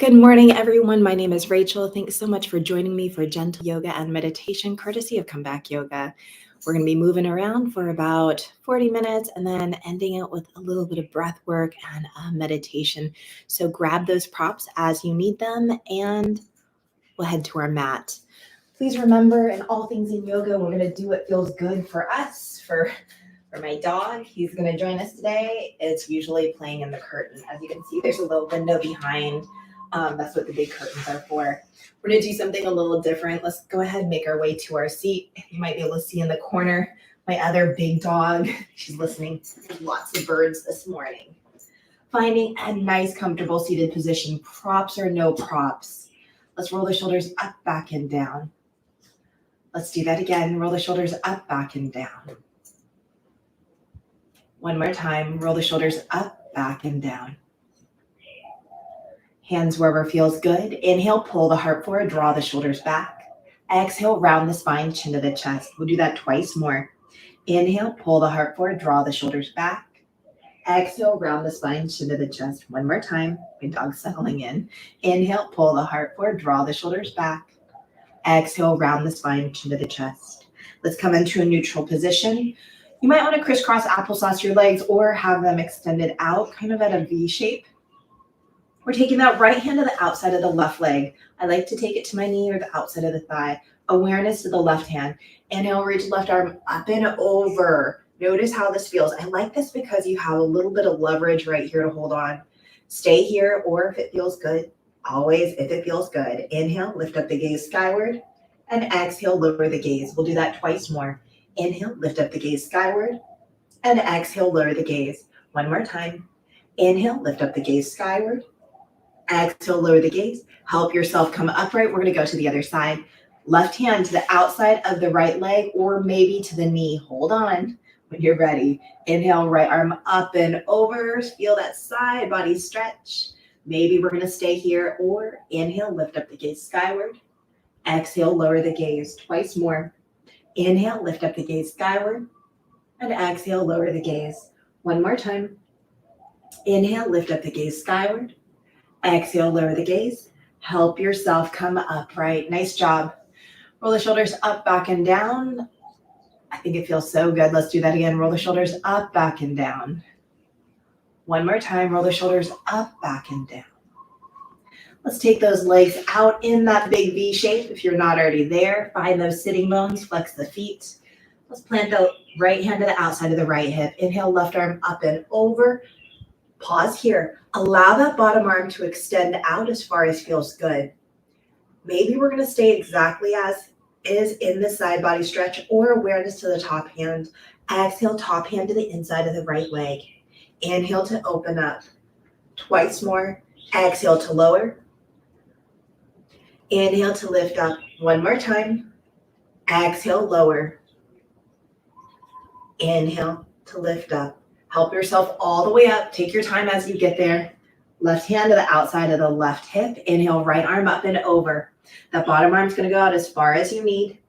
Good morning, everyone. My name is Rachel. Thanks so much for joining me for gentle yoga and meditation, courtesy of Comeback Yoga. We're going to be moving around for about 40 minutes and then ending it with a little bit of breath work and meditation. So grab those props as you need them and we'll head to our mat. Please remember, in all things in yoga, we're going to do what feels good for us, for my dog. He's going to join us today. It's usually playing in the curtain. As you can see, there's a little window behind. That's what the big curtains are for. We're going to do something a little different. Let's go ahead and make our way to our seat. You might be able to see in the corner my other big dog. She's listening to lots of birds this morning. Finding a nice, comfortable seated position, props or no props. Let's roll the shoulders up, back, and down. Let's do that again. Roll the shoulders up, back, and down. One more time. Roll the shoulders up, back, and down. Hands wherever feels good. Inhale, pull the heart forward, draw the shoulders back. Exhale, round the spine, chin to the chest. We'll do that twice more. Inhale, pull the heart forward, draw the shoulders back. Exhale, round the spine, chin to the chest. One more time. My dog's settling in. Inhale, pull the heart forward, draw the shoulders back. Exhale, round the spine, chin to the chest. Let's come into a neutral position. You might want to crisscross applesauce your legs or have them extended out, kind of at a V shape. We're taking that right hand to the outside of the left leg. I like to take it to my knee or the outside of the thigh. Awareness to the left hand. Inhale, reach left arm up and over. Notice how this feels. I like this because you have a little bit of leverage right here to hold on. Stay here, or if it feels good, always if it feels good. Inhale, lift up the gaze skyward, and exhale, lower the gaze. We'll do that twice more. Inhale, lift up the gaze skyward, and exhale, lower the gaze. One more time. Inhale, lift up the gaze skyward. Exhale, lower the gaze. Help yourself come upright. We're going to go to the other side. Left hand to the outside of the right leg or maybe to the knee. Hold on when you're ready. Inhale, right arm up and over. Feel that side body stretch. Maybe we're going to stay here, or inhale, lift up the gaze skyward. Exhale, lower the gaze. Twice more. Inhale, lift up the gaze skyward. And exhale, lower the gaze. One more time. Inhale, lift up the gaze skyward. Exhale, lower the gaze. Help yourself come upright. Nice job. Roll the shoulders up, back, and down. I think it feels so good. Let's do that again. Roll the shoulders up, back, and down. One more time. Roll the shoulders up, back, and down. Let's take those legs out in that big V shape. If you're not already there, find those sitting bones, flex the feet. Let's plant the right hand to the outside of the right hip. Inhale, left arm up and over. Pause here. Allow that bottom arm to extend out as far as feels good. Maybe we're going to stay exactly as is in the side body stretch, or awareness to the top hand. Exhale, top hand to the inside of the right leg. Inhale to open up. Twice more. Exhale to lower. Inhale to lift up. One more time. Exhale, lower. Inhale to lift up. Help yourself all the way up. Take your time as you get there. Left hand to the outside of the left hip. Inhale, right arm up and over. That bottom arm's going to go out as far as you need.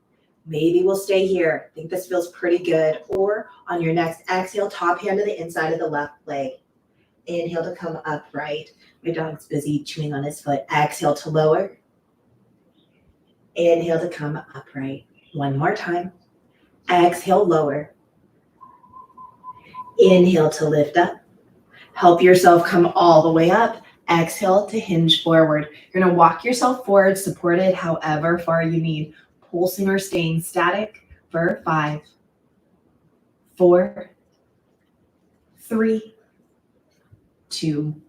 Maybe we'll stay here. I think this feels pretty good. Or on your next exhale, top hand to the inside of the left leg. Inhale to come upright. My dog's busy chewing on his foot. Exhale to lower. Inhale to come upright. One more time. Exhale, lower. Inhale to lift up. Help yourself come all the way up. Exhale to hinge forward. You're going to walk yourself forward, supported however far you need. Pulsing or staying static for 5, 4, 3, 2,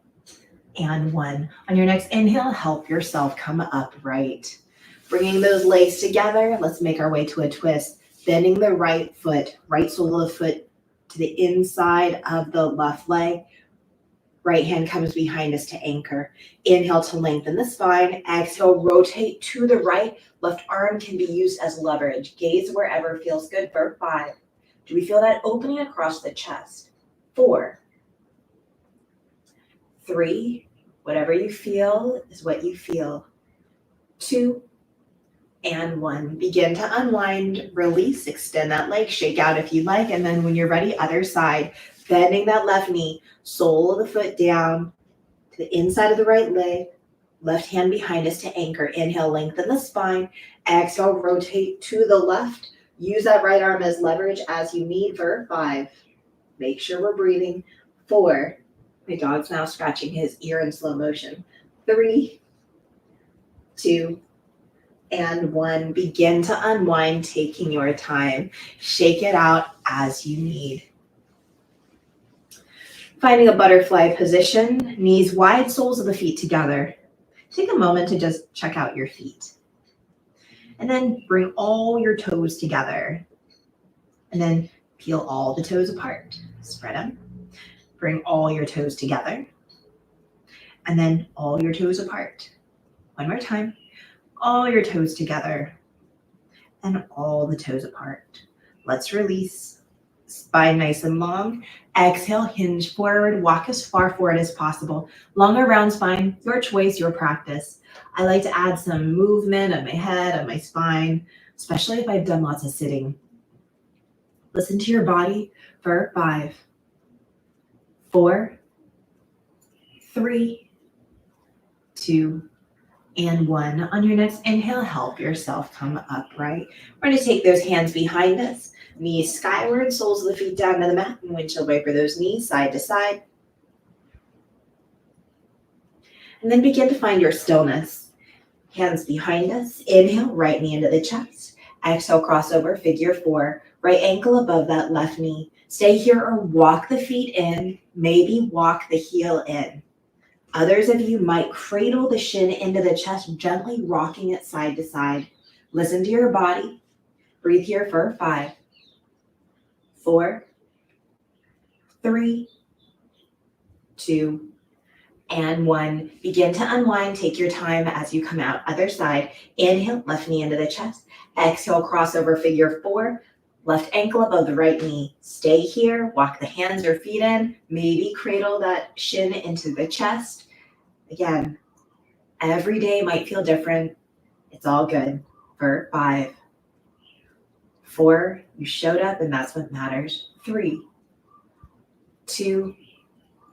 and 1. On your next inhale, help yourself come upright. Bringing those legs together, let's make our way to a twist. Bending the right foot, right sole of the foot to the inside of the left leg. Right hand comes behind us to anchor. Inhale to lengthen the spine. Exhale, rotate to the right. Left arm can be used as leverage. Gaze wherever feels good for 5. Do we feel that opening across the chest? 4, 3, whatever you feel is what you feel. 2, and 1. Begin to unwind, release, extend that leg, shake out if you like, and then when you're ready, other side. Bending that left knee, sole of the foot down to the inside of the right leg, Left hand behind us to anchor. Inhale, lengthen the spine. Exhale, rotate to the left. Use that right arm as leverage as you need for 5. Make sure we're breathing. 4. My dog's now scratching his ear in slow motion. 3, 2, and 1. Begin to unwind, taking your time. Shake it out as you need. Finding a butterfly position, knees wide, soles of the feet together. Take a moment to just check out your feet. And then bring all your toes together. And then peel all the toes apart. Spread them. Bring all your toes together. And then all your toes apart. One more time. All your toes together. And all the toes apart. Let's release. Spine nice and long. Exhale, hinge forward. Walk as far forward as possible. Long or round spine, your choice, your practice. I like to add some movement of my head, of my spine, especially if I've done lots of sitting. Listen to your body for 5, 4, 3, 2, and 1. On your next inhale, help yourself come upright. We're going to take those hands behind us. Knees skyward, soles of the feet down to the mat, and windshield wiper those knees side to side. And then begin to find your stillness. Hands behind us. Inhale, right knee into the chest. Exhale, crossover, figure 4. Right ankle above that left knee. Stay here or walk the feet in. Maybe walk the heel in. Others of you might cradle the shin into the chest, gently rocking it side to side. Listen to your body. Breathe here for 5, 4, 3, 2, and 1. Begin to unwind. Take your time as you come out. Other side. Inhale, left knee into the chest. Exhale, crossover, figure 4. Left ankle above the right knee. Stay here. Walk the hands or feet in. Maybe cradle that shin into the chest. Again, every day might feel different. It's all good. For 5, 4, you showed up and that's what matters. 3, 2,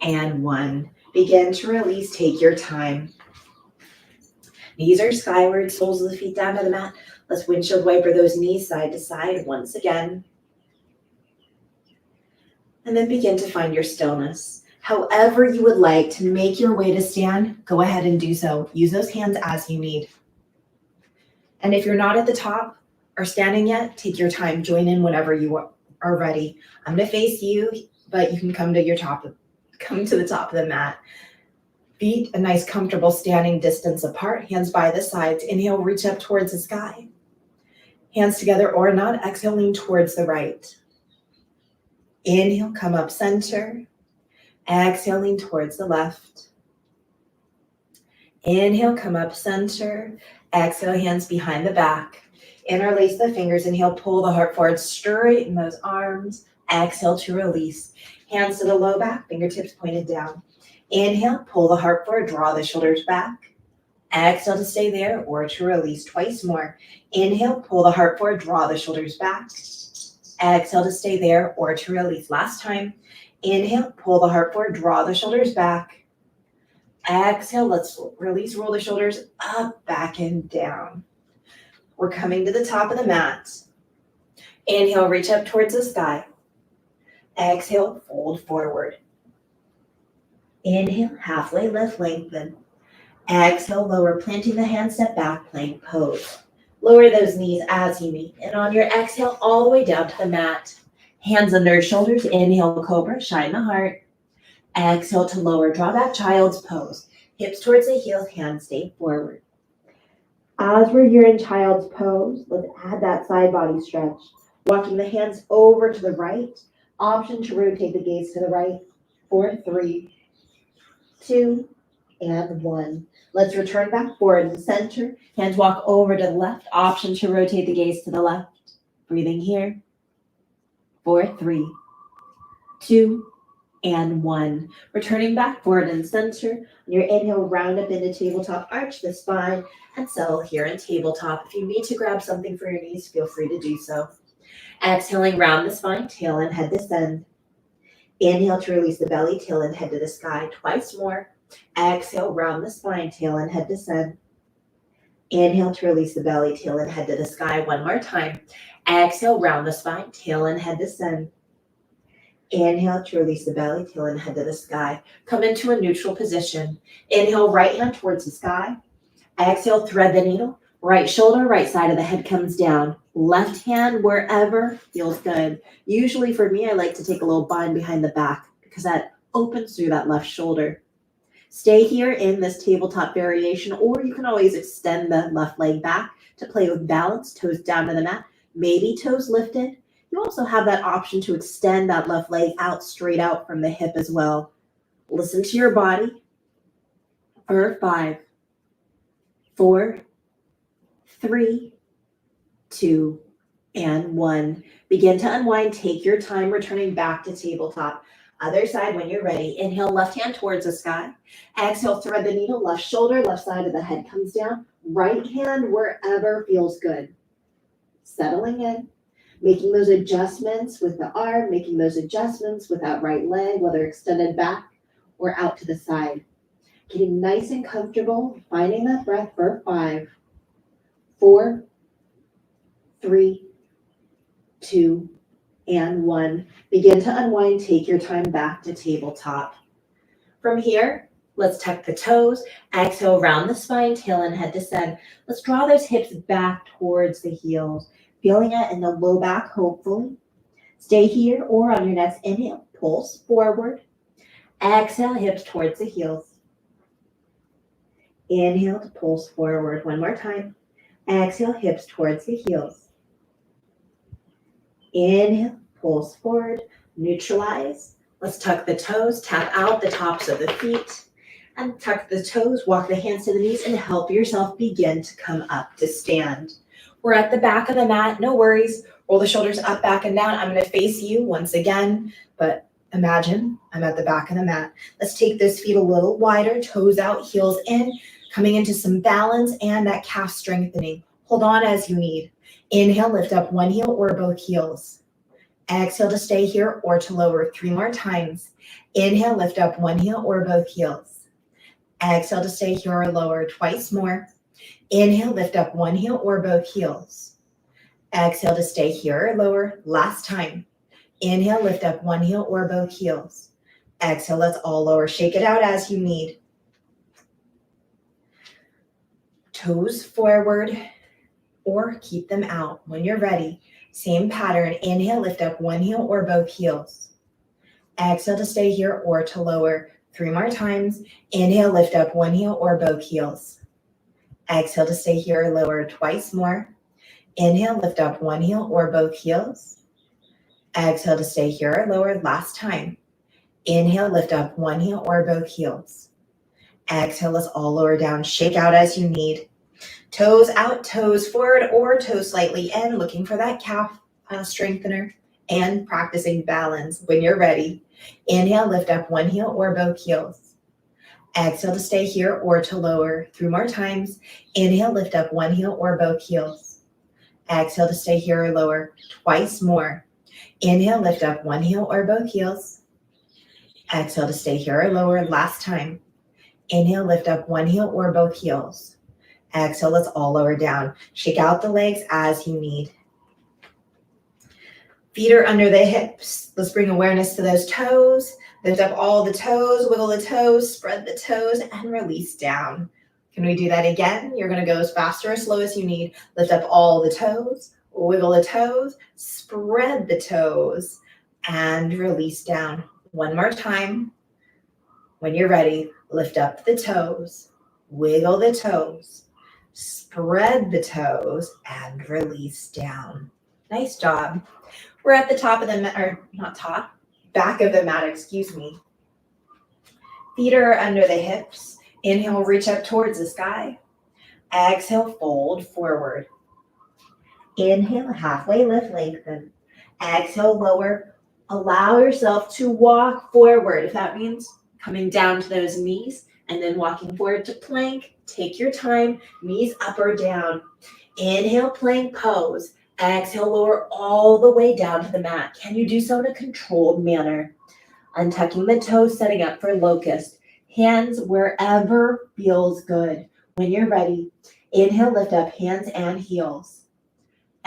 and 1. Begin to release. Take your time. Knees are skyward, soles of the feet down to the mat. Let's windshield wiper those knees side to side once again. And then begin to find your stillness. However you would like to make your way to stand, go ahead and do so. Use those hands as you need. And if you're not at the top or standing yet, take your time. Join in whenever you are ready. I'm going to face you, but you can come to the top of the mat. Feet a nice comfortable standing distance apart. Hands by the sides. Inhale, reach up towards the sky. Hands together or not. Exhale, lean towards the right. Inhale, come up center. Exhale, lean towards the left. Inhale, come up center. Exhale, hands behind the back. Interlace the fingers. Inhale, pull the heart forward, straighten those arms. Exhale to release. Hands to the low back, fingertips pointed down. Inhale, pull the heart forward, draw the shoulders back. Exhale to stay there or to release. Twice more. Inhale, pull the heart forward, draw the shoulders back. Exhale to stay there or to release. Last time. Inhale, pull the heart forward, draw the shoulders back. Exhale, let's release, roll the shoulders up, back, and down. We're coming to the top of the mat. Inhale, reach up towards the sky. Exhale, fold forward. Inhale, halfway lift, lengthen. Exhale, lower, planting the hands, step back, plank pose. Lower those knees as you need. And on your exhale, all the way down to the mat. Hands under shoulders. Inhale, cobra, shine the heart. Exhale to lower, draw back, child's pose. Hips towards the heels, hands stay forward. As we're here in child's pose, let's add that side body stretch. Walking the hands over to the right. Option to rotate the gaze to the right. 4, 3, 2, and 1. Let's return back forward and center. Hands walk over to the left. Option to rotate the gaze to the left. Breathing here. 4, 3, 2, and 1. Returning back forward and center. On your inhale, round up into tabletop, arch the spine, and settle here in tabletop. If you need to grab something for your knees, feel free to do so. Exhaling, round the spine, tail and head descend. Inhale to release the belly, tail and head to the sky. Twice more. Exhale, round the spine, tail and head descend. Inhale to release the belly, tail and head to the sky. One more time. Exhale, round the spine, tail and head descend. Inhale to release the belly, tail and head to the sky. Come into a neutral position. Inhale, right hand towards the sky. Exhale, thread the needle. Right shoulder, right side of the head comes down. Left hand wherever feels good. Usually for me, I like to take a little bind behind the back because that opens through that left shoulder. Stay here in this tabletop variation, or you can always extend the left leg back to play with balance, toes down to the mat, maybe toes lifted. You also have that option to extend that left leg out, straight out from the hip as well. Listen to your body for 5, 4, 3, 2, and 1. Begin to unwind. Take your time returning back to tabletop. Other side when you're ready. Inhale, left hand towards the sky. Exhale, thread the needle. Left shoulder, left side of the head comes down. Right hand wherever feels good. Settling in. Making those adjustments with the arm. Making those adjustments with that right leg, whether extended back or out to the side. Getting nice and comfortable. Finding that breath for 5, 4, 3, 2, and 1. Begin to unwind. Take your time back to tabletop. From here, let's tuck the toes. Exhale, round the spine, tail and head descend. Let's draw those hips back towards the heels. Feeling it in the low back, hopefully. Stay here or on your next inhale, pulse forward. Exhale, hips towards the heels. Inhale to pulse forward. One more time. Exhale, hips towards the heels. Inhale, pulse forward, neutralize. Let's tuck the toes, tap out the tops of the feet, and tuck the toes, walk the hands to the knees, and help yourself begin to come up to stand. We're at the back of the mat, no worries. Roll the shoulders up, back, and down. I'm going to face you once again, but imagine I'm at the back of the mat. Let's take those feet a little wider, toes out, heels in, coming into some balance and that calf strengthening. Hold on as you need. Inhale, lift up one heel or both heels. Exhale to stay here or to lower 3 more times. Inhale, lift up one heel or both heels. Exhale to stay here or lower twice more. Inhale, lift up one heel or both heels. Exhale to stay here or lower. Last time. Inhale, lift up one heel or both heels. Exhale, let's all lower. Shake it out as you need. Toes forward or keep them out when you're ready. Same pattern. Inhale, lift up one heel or both heels. Exhale to stay here or to lower 3 more times. Inhale, lift up one heel or both heels. Exhale to stay here or lower twice more. Inhale, lift up one heel or both heels. Exhale to stay here or lower. Last time. Inhale, lift up one heel or both heels. Exhale, let's all lower down. Shake out as you need. Toes out, toes forward, or toes slightly in, looking for that calf strengthener and practicing balance when you're ready. Inhale, lift up one heel or both heels. Exhale to stay here or to lower 3 more times. Inhale, lift up one heel or both heels. Exhale to stay here or lower twice more. Inhale, lift up one heel or both heels. Exhale to stay here or lower. Last time. Inhale, lift up one heel or both heels. Exhale, let's all lower down. Shake out the legs as you need. Feet are under the hips. Let's bring awareness to those toes. Lift up all the toes, wiggle the toes, spread the toes, and release down. Can we do that again? You're going to go as fast or as slow as you need. Lift up all the toes, wiggle the toes, spread the toes, and release down. One more time. When you're ready, lift up the toes, wiggle the toes, spread the toes, and release down. Nice job. We're at the top of the mat, or not top, back of the mat, excuse me. Feet are under the hips. Inhale, reach up towards the sky. Exhale, fold forward. Inhale, halfway lift, lengthen. Exhale, lower. Allow yourself to walk forward. If that means coming down to those knees and then walking forward to plank, take your time, knees up or down. Inhale, plank pose. Exhale, lower all the way down to the mat. Can you do so in a controlled manner? Untucking the toes, setting up for locust. Hands wherever feels good. When you're ready, inhale, lift up hands and heels.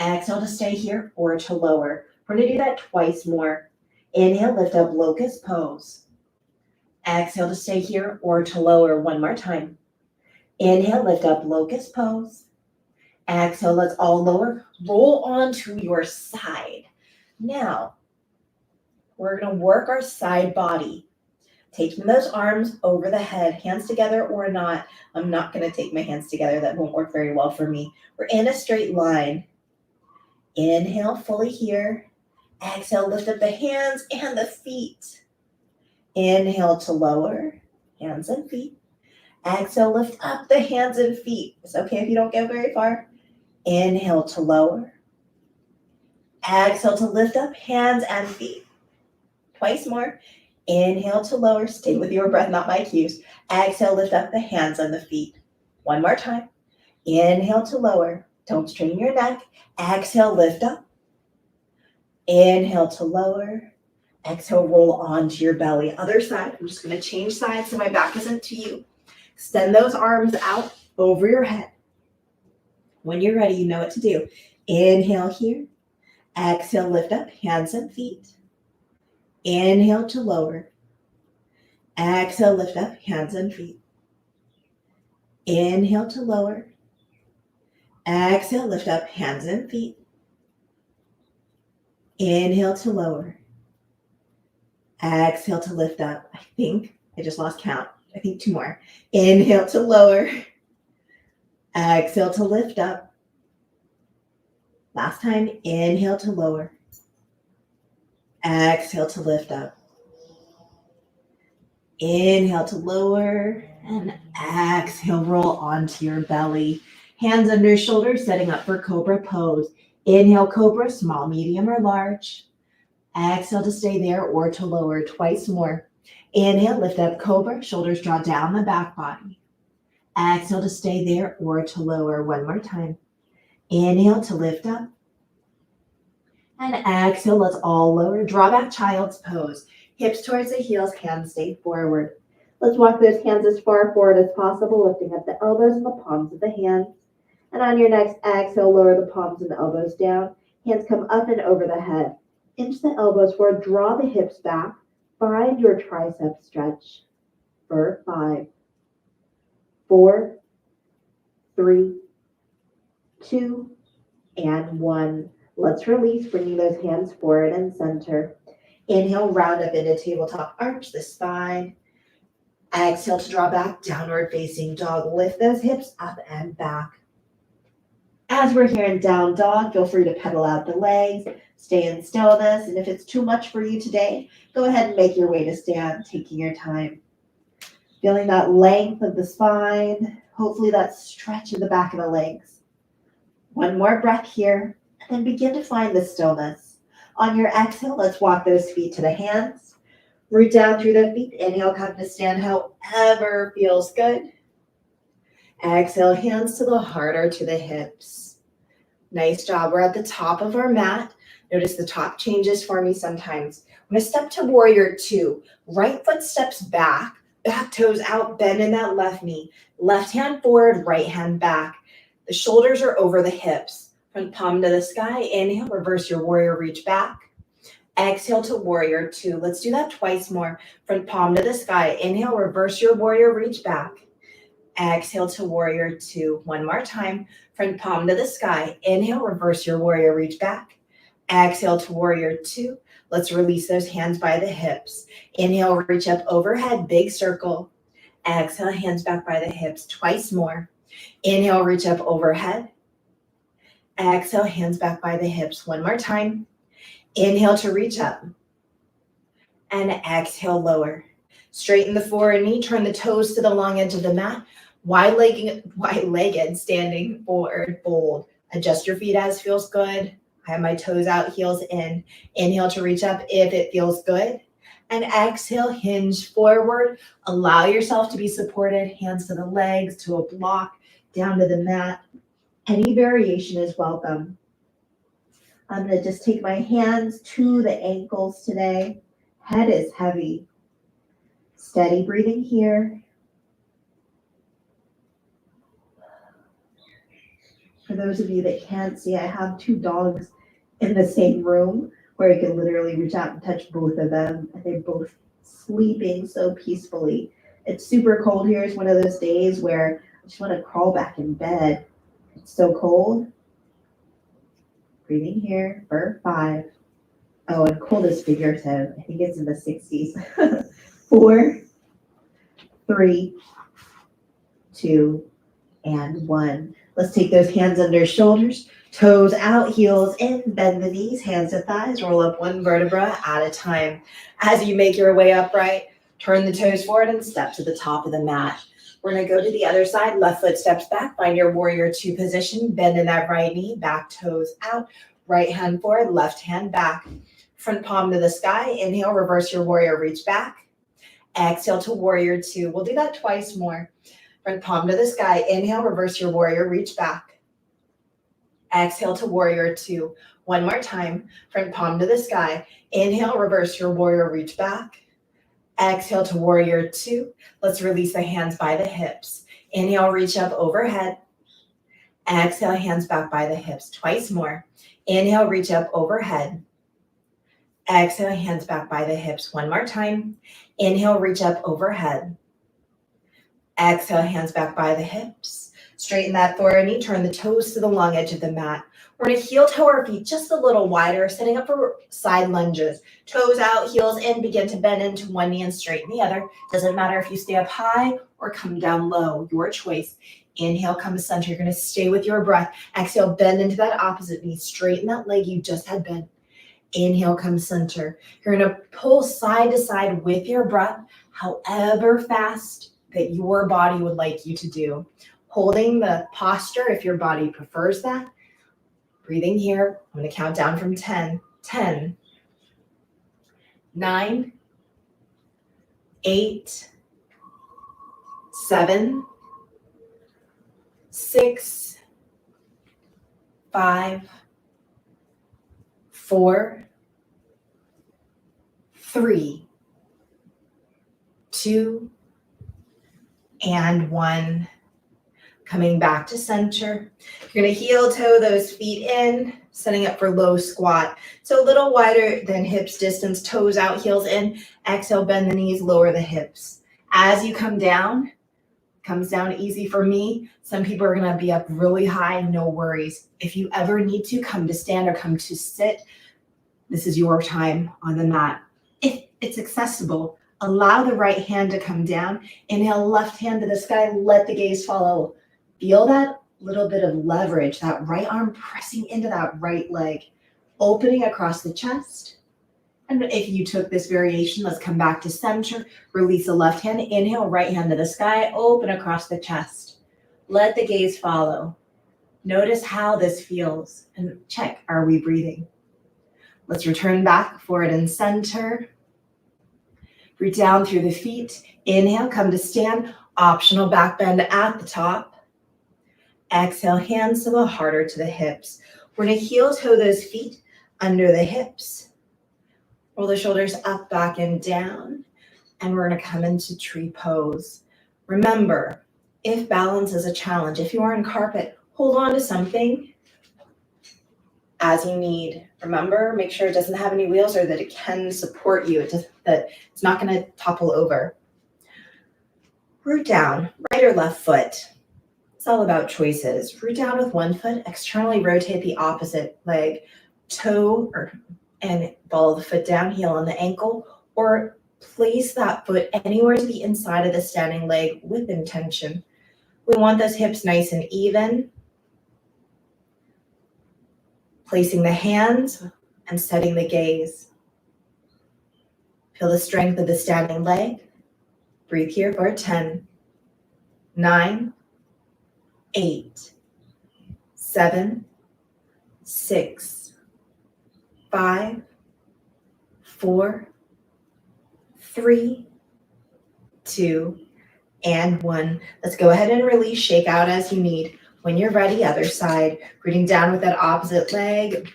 Exhale to stay here or to lower. We're going to do that twice more. Inhale, lift up locust pose. Exhale to stay here or to lower one more time. Inhale, lift up locust pose. Exhale, let's all lower. Roll onto your side. Now, we're going to work our side body. Taking those arms over the head, hands together or not. I'm not going to take my hands together. That won't work very well for me. We're in a straight line. Inhale fully here. Exhale, lift up the hands and the feet. Inhale to lower, hands and feet. Exhale, lift up the hands and feet. It's okay if you don't go very far. Inhale to lower. Exhale to lift up hands and feet. Twice more. Inhale to lower. Stay with your breath, not my cues. Exhale, lift up the hands and the feet. One more time. Inhale to lower. Don't strain your neck. Exhale, lift up. Inhale to lower. Exhale, roll onto your belly. Other side. I'm just going to change sides so my back isn't to you. Extend those arms out over your head. When you're ready, you know what to do. Inhale here. Exhale, lift up hands and feet. Inhale to lower. Exhale, lift up hands and feet. Inhale to lower. Exhale, lift up hands and feet. Inhale to lower. Exhale to lift up. I think I just lost count. I think two more. Inhale to lower. Exhale to lift up. Last time, inhale to lower. Exhale to lift up. Inhale to lower and exhale, roll onto your belly. Hands under shoulders, setting up for cobra pose. Inhale, cobra, small, medium, or large. Exhale to stay there or to lower twice more. Inhale, lift up cobra, shoulders draw down the back body. Exhale to stay there or to lower one more time. Inhale to lift up. And exhale, let's all lower. Draw back child's pose. Hips towards the heels, hands stay forward. Let's walk those hands as far forward as possible, lifting up the elbows and the palms of the hands. And on your next exhale, lower the palms and the elbows down. Hands come up and over the head. Inch the elbows forward, draw the hips back. Find your tricep stretch for 5, 4, 3, 2, and 1. Let's release, bringing those hands forward and center. Inhale, round up into tabletop, arch the spine. Exhale to draw back, downward facing dog. Lift those hips up and back. As we're here in down dog, feel free to pedal out the legs, stay in stillness, and if it's too much for you today, go ahead and make your way to stand, taking your time. Feeling that length of the spine, hopefully that stretch in the back of the legs. One more breath here, and then begin to find the stillness. On your exhale, let's walk those feet to the hands. Root down through the feet. Inhale, come to stand however feels good. Exhale, hands to the heart or to the hips. Nice job. We're at the top of our mat. Notice the top changes for me sometimes. I'm going to step to warrior 2. Right foot steps back, back toes out, bend in that left knee. Left hand forward, right hand back. The shoulders are over the hips. Front palm to the sky. Inhale, reverse your warrior, reach back. Exhale to warrior 2. Let's do that twice more. Front palm to the sky. Inhale, reverse your warrior, reach back. Exhale to warrior 2. One more time. Front palm to the sky. Inhale, reverse your warrior, reach back. Exhale to warrior 2. Let's release those hands by the hips. Inhale, reach up overhead, big circle. Exhale, hands back by the hips, twice more. Inhale, reach up overhead. Exhale, hands back by the hips. One more time. Inhale to reach up. And exhale, lower. Straighten the forward knee, turn the toes to the long edge of the mat. Wide-legged, standing forward, fold. Adjust your feet as feels good. I have my toes out, heels in. Inhale to reach up if it feels good. And exhale, hinge forward. Allow yourself to be supported. Hands to the legs, to a block, down to the mat. Any variation is welcome. I'm going to just take my hands to the ankles today. Head is heavy. Steady breathing here. For those of you that can't see, I have 2 dogs in the same room where I can literally reach out and touch both of them, and they're both sleeping so peacefully. It's super cold here. It's one of those days where I just want to crawl back in bed. It's so cold. Breathing here for 5. Oh, and cold is figurative. I think it's in the 60s. 4, 3, 2, and 1. Let's take those hands under shoulders, toes out, heels in, bend the knees, hands to thighs, roll up 1 vertebra at a time. As you make your way upright, turn the toes forward and step to the top of the mat. We're gonna go to the other side, left foot steps back, find your warrior 2 position, bend in that right knee, back toes out, right hand forward, left hand back. Front palm to the sky, inhale, reverse your warrior, reach back. Exhale to warrior 2. We'll do that twice more. Front palm to the sky, inhale, reverse your warrior, reach back. Exhale to warrior 2. One more time, front palm to the sky, inhale, reverse your warrior, reach back. Exhale to warrior 2. Let's release the hands by the hips. Inhale, reach up overhead. Exhale, hands back by the hips. Twice more. Inhale, reach up overhead. Exhale, hands back by the hips. One more time. Inhale, reach up overhead. Exhale, hands back by the hips. Straighten that forward knee, turn the toes to the long edge of the mat. We're gonna heel toe our feet just a little wider, setting up for side lunges. Toes out, heels in, begin to bend into one knee and straighten the other. Doesn't matter if you stay up high or come down low, your choice. Inhale, come to center. You're gonna stay with your breath. Exhale, bend into that opposite knee. Straighten that leg you just had bent. Inhale, come center. You're gonna pull side to side with your breath, however fast that your body would like you to do. Holding the posture if your body prefers that. Breathing here. I'm gonna count down from 10. 10, 9, 8, 7, 6, 5, 4, 3, 2, and 1. Coming back to center. You're gonna heel toe those feet in, setting up for low squat. So a little wider than hips distance, toes out, heels in. Exhale, bend the knees, lower the hips. As you come down, comes down easy for me. Some people are gonna be up really high, no worries. If you ever need to come to stand or come to sit, this is your time on the mat. If it's accessible, allow the right hand to come down. Inhale, left hand to the sky, let the gaze follow. Feel that little bit of leverage, that right arm pressing into that right leg, opening across the chest. And if you took this variation, let's come back to center. Release the left hand, inhale, right hand to the sky, open across the chest. Let the gaze follow. Notice how this feels and check, are we breathing? Let's return back, forward and center. Root down through the feet. Inhale, come to stand. Optional back bend at the top. Exhale, hands to the heart or to the hips. We're gonna heel toe those feet under the hips. Roll the shoulders up, back, and down. And we're gonna come into tree pose. Remember, if balance is a challenge, if you are on carpet, hold on to something as you need. Remember, make sure it doesn't have any wheels or that it can support you, that it's not gonna topple over. Root down, right or left foot. It's all about choices. Root down with one foot, externally rotate the opposite leg, and follow the foot down, heel on the ankle, or place that foot anywhere to the inside of the standing leg with intention. We want those hips nice and even. Placing the hands and setting the gaze. Feel the strength of the standing leg. Breathe here for 10, 9, 8, 7, 6, 5, 4, 3, 2, and 1. Let's go ahead and release, shake out as you need. When you're ready, other side, rooting down with that opposite leg,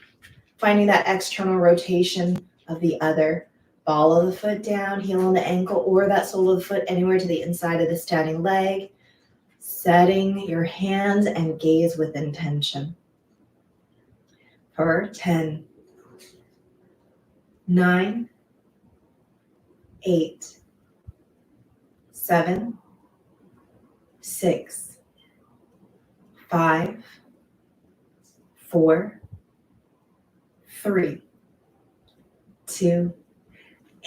finding that external rotation of the other Ball of the foot down, heel on the ankle or that sole of the foot anywhere to the inside of the standing leg. Setting your hands and gaze with intention. For 10, 9, 8, 7, 6, 5, 4, 3, 2,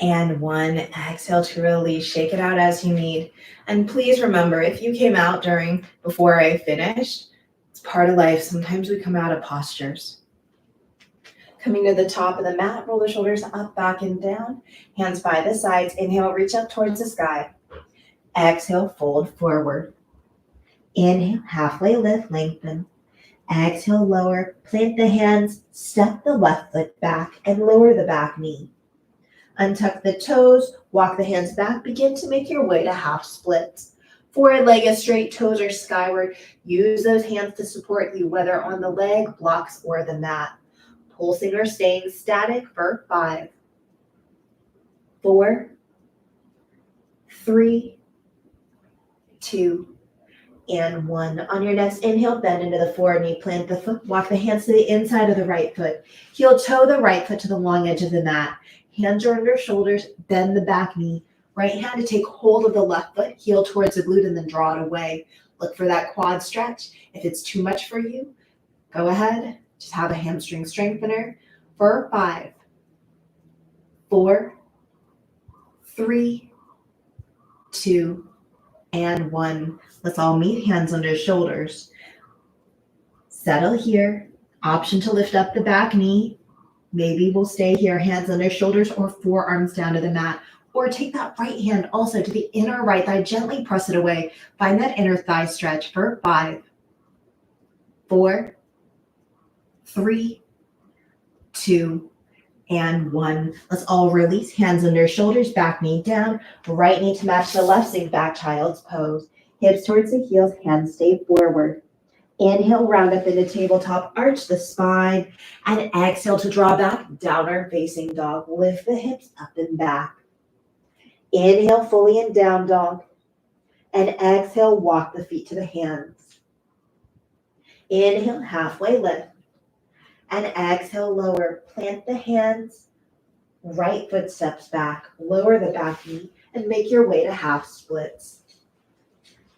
and 1. Exhale to release. Shake it out as you need. And please remember, if you came out before I finished, it's part of life. Sometimes we come out of postures. Coming to the top of the mat, roll the shoulders up, back, and down. Hands by the sides. Inhale, reach up towards the sky. Exhale, fold forward. Inhale, halfway lift, lengthen. Exhale, lower. Plant the hands, step the left foot back, and lower the back knee. Untuck the toes, walk the hands back, begin to make your way to half splits. Forward leg is straight, toes are skyward. Use those hands to support you, whether on the leg, blocks, or the mat. Pulsing or staying static for 5, 4, 3, 2, and 1. On your next inhale, bend into the forward knee, plant the foot, walk the hands to the inside of the right foot. Heel toe the right foot to the long edge of the mat. Hands are under shoulders, bend the back knee. Right hand to take hold of the left foot, heel towards the glute, and then draw it away. Look for that quad stretch. If it's too much for you, go ahead. Just have a hamstring strengthener for 5, 4, 3, 2, and 1. Let's all meet hands under shoulders. Settle here. Option to lift up the back knee. Maybe we'll stay here, hands under shoulders or forearms down to the mat. Or take that right hand also to the inner right thigh, gently press it away. Find that inner thigh stretch for 5, 4, 3, 2, and 1. Let's all release, hands under shoulders, back knee down, right knee to match the left, sink back, child's pose. Hips towards the heels, hands stay forward. Inhale, round up into tabletop, arch the spine, and exhale to draw back, downward facing dog. Lift the hips up and back. Inhale fully in down dog, and exhale, walk the feet to the hands. Inhale, halfway lift, and exhale, lower. Plant the hands, right foot steps back, lower the back knee, and make your way to half splits.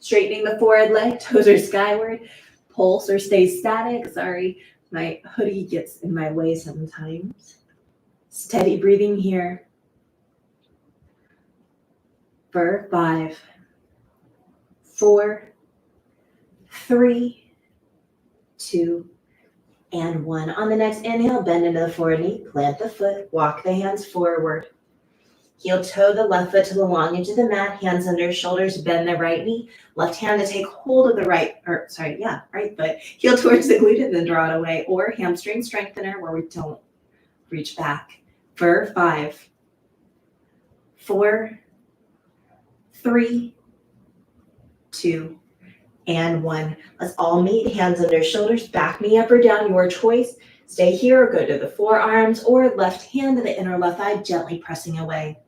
Straightening the forward leg, toes are skyward. Pulse or stay static. Sorry, my hoodie gets in my way sometimes. Steady breathing here. For 5, 4, 3, 2, and 1. On the next inhale, bend into the forward knee, plant the foot, walk the hands forward. Heel toe the left foot to the long edge of the mat, hands under shoulders, bend the right knee. Left hand to take hold of the right foot. Heel towards the glute and then draw it away. Or hamstring strengthener where we don't reach back. For 5, 4, 3, 2, and 1. Let's all meet, hands under shoulders, back knee up or down, your choice. Stay here or go to the forearms or left hand to the inner left thigh, gently pressing away.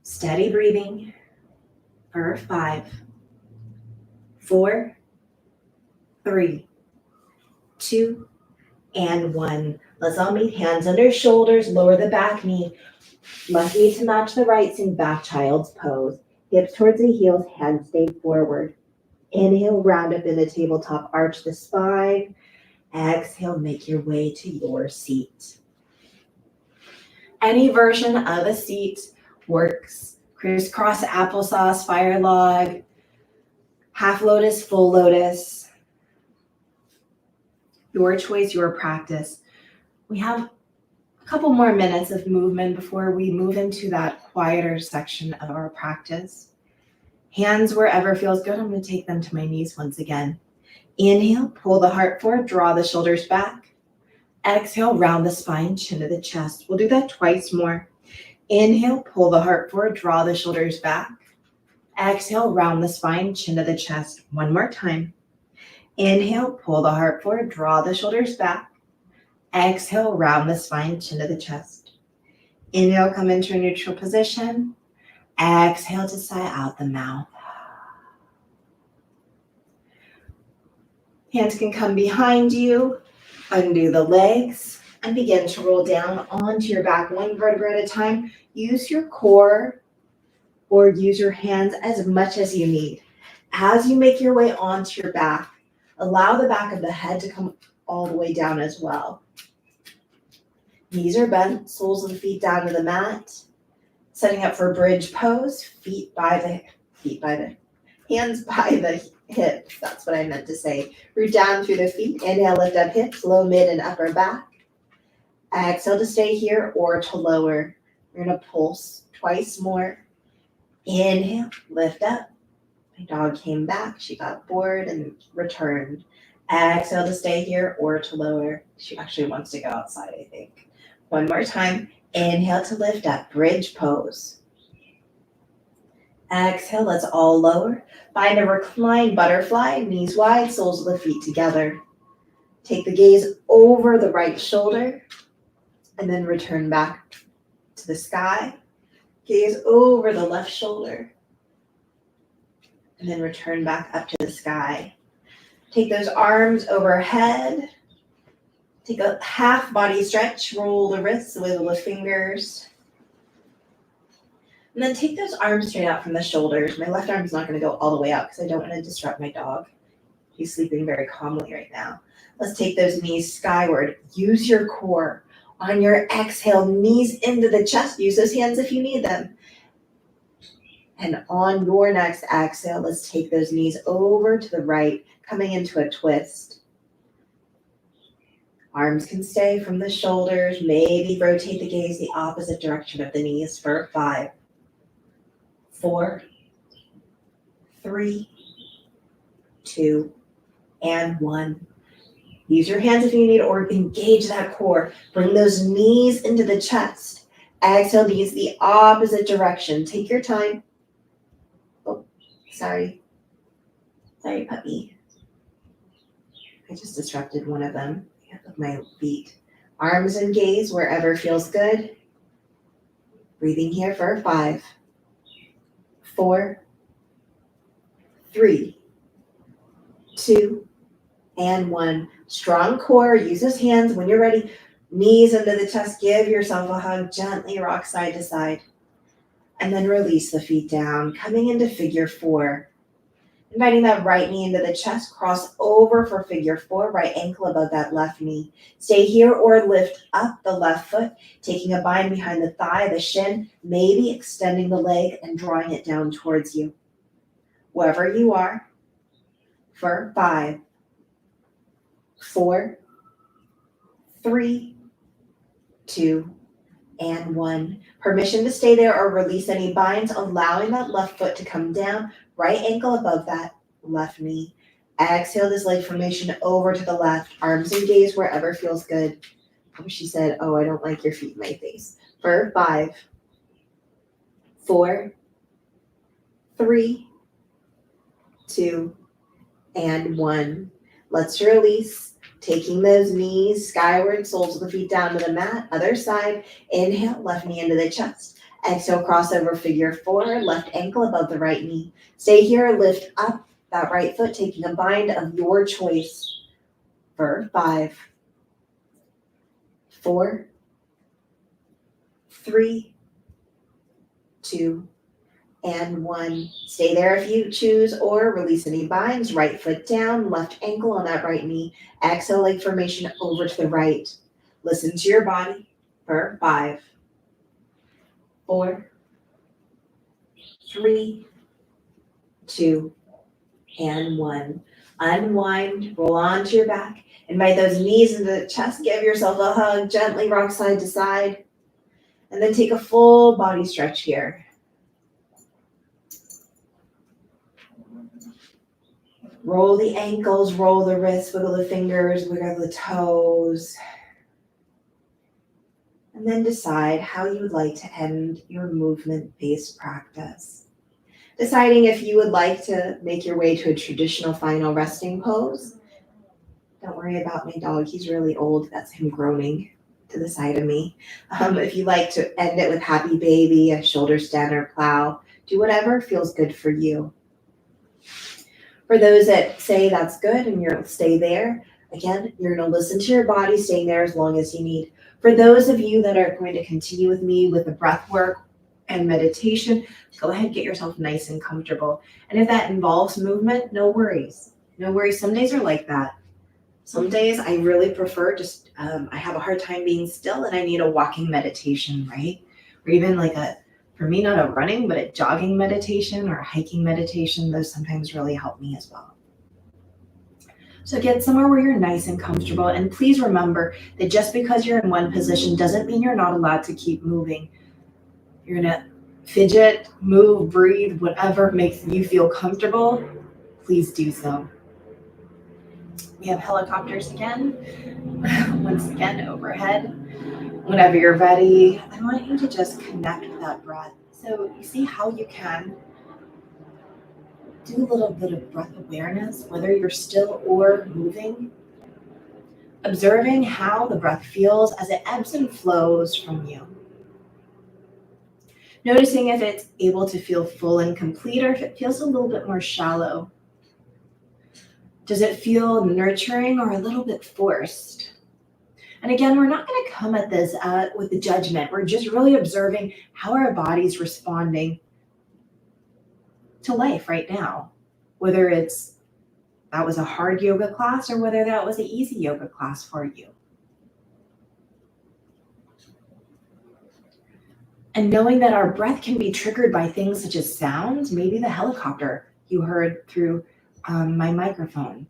Steady breathing for 5, 4, 3, 2, and 1. Let's all meet, hands under shoulders, lower the back knee. Left knee to match the right, sink back, child's pose. Hips towards the heels, hands stay forward. Inhale, round up in the tabletop, arch the spine. Exhale, make your way to your seat. Any version of a seat works. Crisscross applesauce, fire log, half lotus, full lotus. Your choice, your practice. We have a couple more minutes of movement before we move into that quieter section of our practice. Hands wherever feels good. I'm going to take them to my knees once again. Inhale, pull the heart forward, draw the shoulders back. Exhale, round the spine, chin to the chest. We'll do that twice more. Inhale, pull the heart forward, draw the shoulders back. Exhale, round the spine, chin to the chest. One more time. Inhale, pull the heart forward, draw the shoulders back. Exhale, round the spine, chin to the chest. Inhale, come into a neutral position. Exhale to sigh out the mouth. Hands can come behind you. Undo the legs and begin to roll down onto your back one vertebra at a time. Use your core or use your hands as much as you need. As you make your way onto your back, allow the back of the head to come all the way down as well. Knees are bent, soles of the feet down to the mat. Setting up for bridge pose, hands by the hips. That's what I meant to say. Root down through the feet. Inhale, lift up hips, low, mid, and upper back. Exhale to stay here or to lower. We're gonna pulse twice more. Inhale, lift up. My dog came back. She got bored and returned. Exhale to stay here or to lower. She actually wants to go outside, I think. One more time. Inhale to lift up, bridge pose. Exhale, let's all lower. Find a reclined butterfly, knees wide, soles of the feet together. Take the gaze over the right shoulder and then return back to the sky. Gaze over the left shoulder and then return back up to the sky. Take those arms overhead. Take a half body stretch, roll the wrists, wiggle the fingers. And then take those arms straight out from the shoulders. My left arm's not gonna go all the way out because I don't wanna disrupt my dog. He's sleeping very calmly right now. Let's take those knees skyward. Use your core. On your exhale, knees into the chest. Use those hands if you need them. And on your next exhale, let's take those knees over to the right, coming into a twist. Arms can stay from the shoulders. Maybe rotate the gaze the opposite direction of the knees for 5, 4, 3, 2, and 1. Use your hands if you need or engage that core. Bring those knees into the chest. Exhale, knees the opposite direction. Take your time. Oh, sorry. Sorry, puppy. I just disrupted one of them with my feet. Arms and gaze wherever feels good. Breathing here for 5, 4, 3, 2, and 1. Strong core. Use those hands when you're ready. Knees into the chest. Give yourself a hug. Gently rock side to side. And then release the feet down. Coming into figure 4. Inviting that right knee into the chest. Cross over for figure 4. Right ankle above that left knee. Stay here or lift up the left foot. Taking a bind behind the thigh, the shin. Maybe extending the leg and drawing it down towards you. Wherever you are. For 5, 4, 3, 2, and 1. Permission to stay there or release any binds, allowing that left foot to come down, right ankle above that left knee. Exhale this leg formation over to the left, arms and gaze wherever feels good. She said, oh, I don't like your feet in my face. For 5, 4, 3, 2, and 1. Let's release. Taking those knees skyward, soles of the feet down to the mat. Other side. Inhale, left knee into the chest. Exhale, crossover figure 4, left ankle above the right knee. Stay here, lift up that right foot, taking a bind of your choice. For 5, 4, 3, 2, and 1. Stay there if you choose or release any binds. Right foot down, left ankle on that right knee. Exhale, leg formation over to the right. Listen to your body for 5, 4, 3, 2, and 1. Unwind, roll onto your back. Invite those knees into the chest. Give yourself a hug. Gently rock side to side. And then take a full body stretch here. Roll the ankles, roll the wrists, wiggle the fingers, wiggle the toes. And then decide how you would like to end your movement-based practice. Deciding if you would like to make your way to a traditional final resting pose. Don't worry about my dog, he's really old, that's him groaning. to the side of me. If you like to end it with happy baby, a shoulder stand, or plow, do whatever feels good for you. For those that say that's good and you'll stay there, again, you're going to listen to your body, staying there as long as you need. For those of you that are going to continue with me with the breath work and meditation, go ahead, get yourself nice and comfortable. And if that involves movement, no worries. No worries. Some days are like that. Some days I really prefer just, I have a hard time being still and I need a walking meditation, right? Or even like for me, not a running, but a jogging meditation or a hiking meditation. Those sometimes really help me as well. So get somewhere where you're nice and comfortable. And please remember that just because you're in one position doesn't mean you're not allowed to keep moving. You're gonna fidget, move, breathe, whatever makes you feel comfortable, please do so. We have helicopters again, once again overhead. Whenever you're ready, I want you to just connect with that breath. So you see how you can do a little bit of breath awareness, whether you're still or moving. Observing how the breath feels as it ebbs and flows from you. Noticing if it's able to feel full and complete or if it feels a little bit more shallow. Does it feel nurturing or a little bit forced? And again, we're not going to come at this with the judgment. We're just really observing how our body's responding to life right now. Whether that was a hard yoga class or whether that was an easy yoga class for you. And knowing that our breath can be triggered by things such as sounds, maybe the helicopter you heard through my microphone.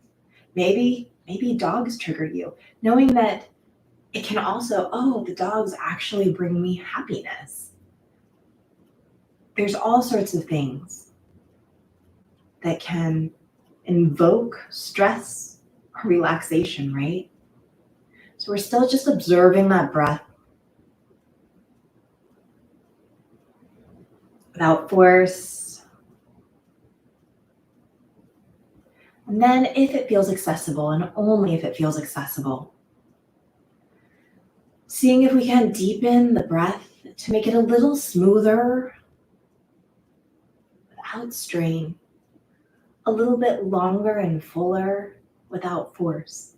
Maybe dogs trigger you. Knowing that it can also, the dogs actually bring me happiness. There's all sorts of things that can invoke stress or relaxation, right? So we're still just observing that breath without force. And then if it feels accessible, and only if it feels accessible, seeing if we can deepen the breath to make it a little smoother without strain, a little bit longer and fuller without force.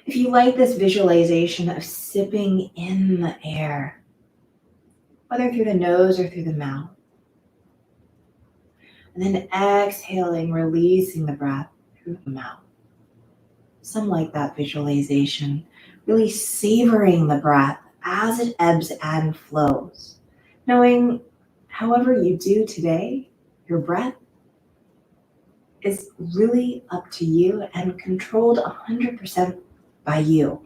If you like this visualization of sipping in the air, whether through the nose or through the mouth, and then exhaling, releasing the breath through the mouth. Some like that visualization, really savoring the breath as it ebbs and flows. Knowing however you do today, your breath is really up to you and controlled 100% by you.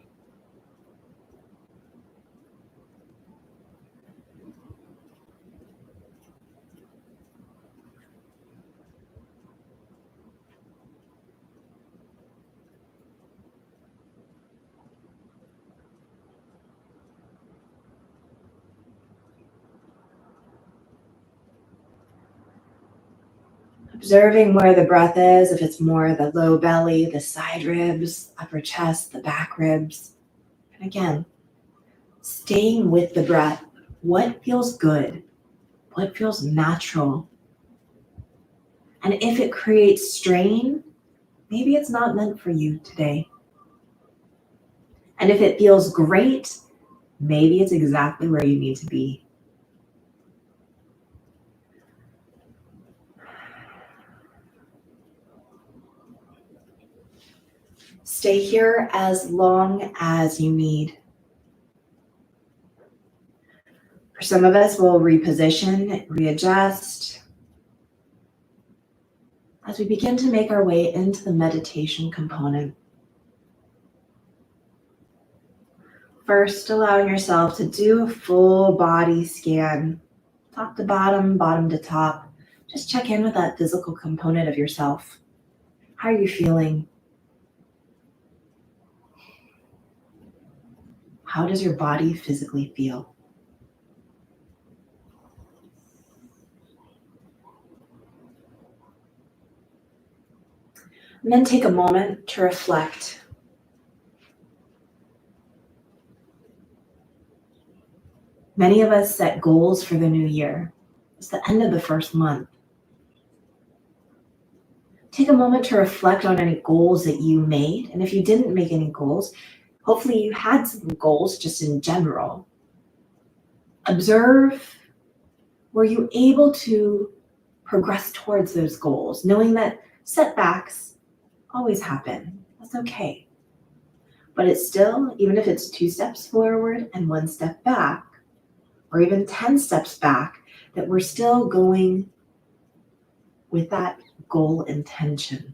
Observing where the breath is, if it's more the low belly, the side ribs, upper chest, the back ribs. And again, staying with the breath. What feels good? What feels natural? And if it creates strain, maybe it's not meant for you today. And if it feels great, maybe it's exactly where you need to be. Stay here as long as you need. For some of us, we'll reposition, readjust as we begin to make our way into the meditation component. First, allowing yourself to do a full body scan, top to bottom, bottom to top. Just check in with that physical component of yourself. How are you feeling? How does your body physically feel? And then take a moment to reflect. Many of us set goals for the new year. It's the end of the first month. Take a moment to reflect on any goals that you made. And if you didn't make any goals, hopefully you had some goals just in general. Observe, were you able to progress towards those goals, knowing that setbacks always happen. That's okay. But it's still, even if it's 2 steps forward and 1 step back, or even 10 steps back, that we're still going with that goal intention.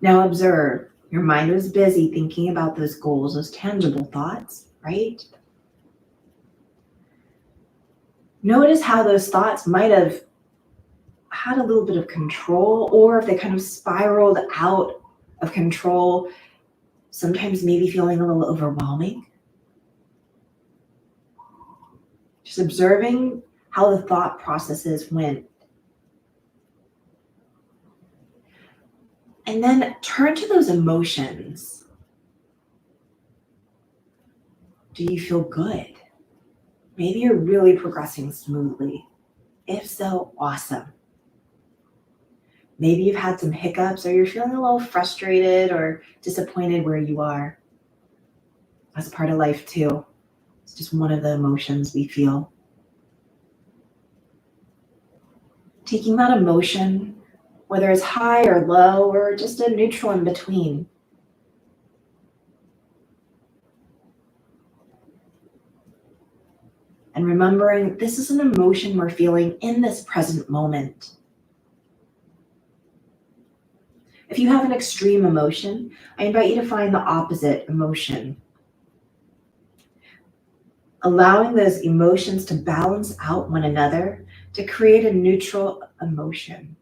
Now observe, your mind was busy thinking about those goals, those tangible thoughts, right? Notice how those thoughts might have had a little bit of control, or if they kind of spiraled out of control, sometimes maybe feeling a little overwhelming. Just observing how the thought processes went. And then turn to those emotions. Do you feel good? Maybe you're really progressing smoothly. If so, awesome. Maybe you've had some hiccups, or you're feeling a little frustrated or disappointed where you are. That's part of life too. It's just one of the emotions we feel. Taking that emotion, whether it's high or low or just a neutral in between. And remembering this is an emotion we're feeling in this present moment. If you have an extreme emotion, I invite you to find the opposite emotion. Allowing those emotions to balance out one another to create a neutral emotion.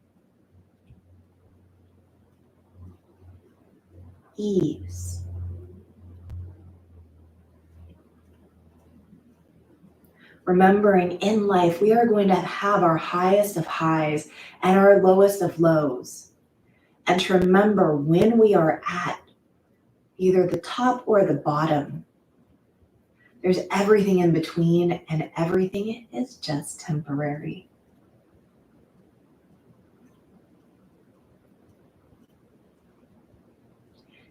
Ease. Remembering in life, we are going to have our highest of highs and our lowest of lows. And to remember when we are at either the top or the bottom, there's everything in between, and everything is just temporary.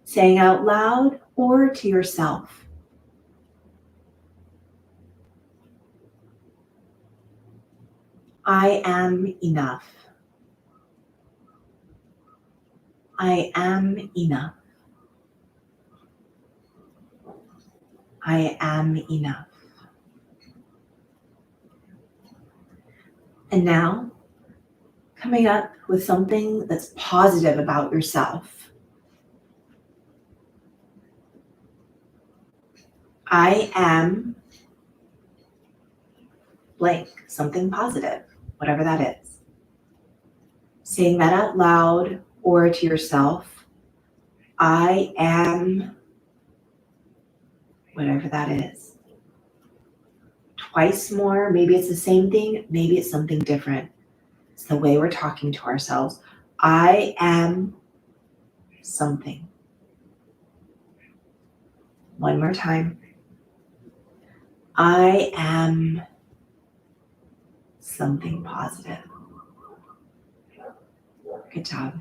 Saying out loud or to yourself, I am enough. I am enough. I am enough. And now, coming up with something that's positive about yourself. I am blank, something positive, whatever that is. Saying that out loud or to yourself, I am whatever that is. Twice more, maybe it's the same thing, maybe it's something different. It's the way we're talking to ourselves. I am something. One more time. I am something positive. Good job.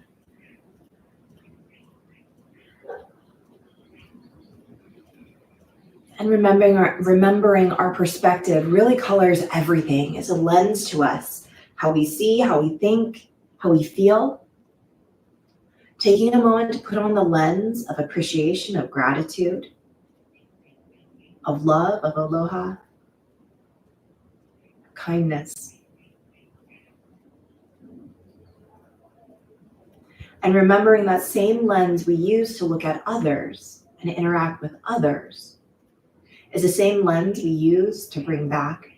And remembering our perspective really colors everything. It's a lens to us. How we see, how we think, how we feel. Taking a moment to put on the lens of appreciation, of gratitude, of love, of aloha, kindness. And remembering that same lens we use to look at others and interact with others is the same lens we use to bring back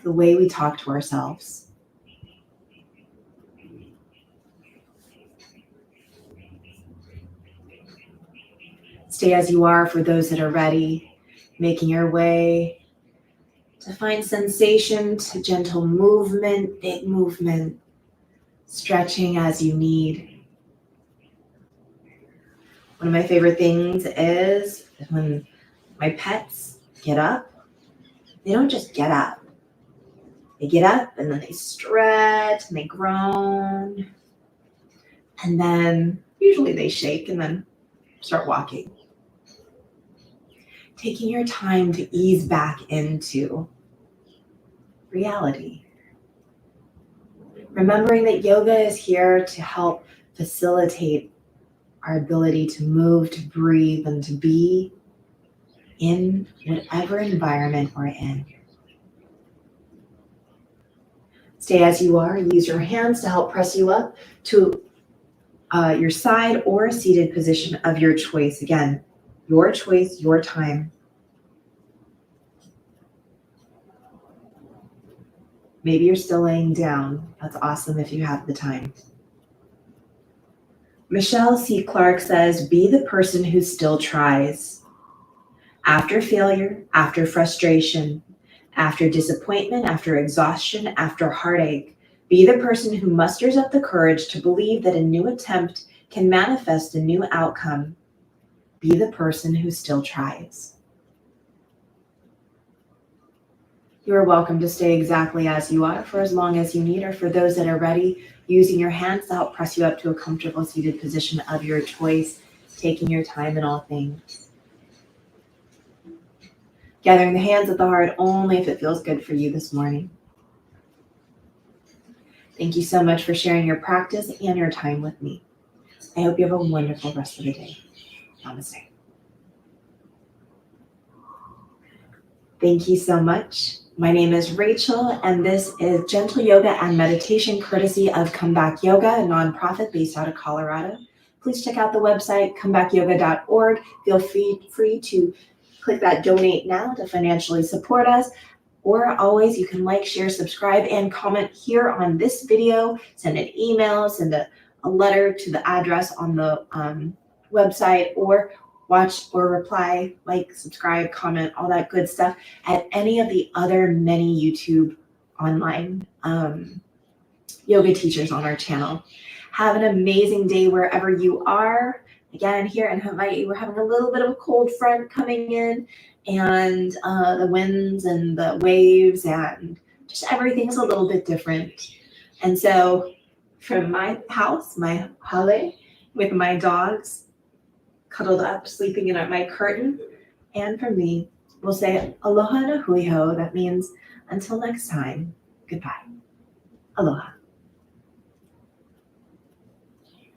the way we talk to ourselves. Stay as you are for those that are ready, making your way to find sensation to gentle movement, big movement, stretching as you need. One of my favorite things is when my pets get up, they don't just get up. They get up and then they stretch and they groan. And then usually they shake and then start walking. Taking your time to ease back into reality. Remembering that yoga is here to help facilitate our ability to move, to breathe, and to be in whatever environment we're in. Stay as you are. Use your hands to help press you up to your side or a seated position of your choice. Again, your choice, your time. Maybe you're still laying down. That's awesome if you have the time. Michelle C. Clark says, be the person who still tries. After failure, after frustration, after disappointment, after exhaustion, after heartache, be the person who musters up the courage to believe that a new attempt can manifest a new outcome. Be the person who still tries. You are welcome to stay exactly as you are for as long as you need, or for those that are ready, using your hands to help press you up to a comfortable seated position of your choice, taking your time in all things. Gathering the hands at the heart only if it feels good for you this morning. Thank you so much for sharing your practice and your time with me. I hope you have a wonderful rest of the day. Namaste. Thank you so much. My name is Rachel, and this is Gentle Yoga and Meditation courtesy of Comeback Yoga, a nonprofit based out of Colorado. Please check out the website, comebackyoga.org. Feel free to click that donate now to financially support us. Or always, you can like, share, subscribe, and comment here on this video. Send an email, send a letter to the address on the website, or watch or reply, like, subscribe, comment, all that good stuff at any of the other many YouTube online yoga teachers on our channel. Have an amazing day wherever you are. Again, here in Hawaii, we're having a little bit of a cold front coming in, and the winds and the waves and just everything's a little bit different. And so from my house, my hale, with my dogs cuddled up, sleeping in my curtain, and from me, we'll say aloha na hui hou. That means until next time, goodbye. Aloha.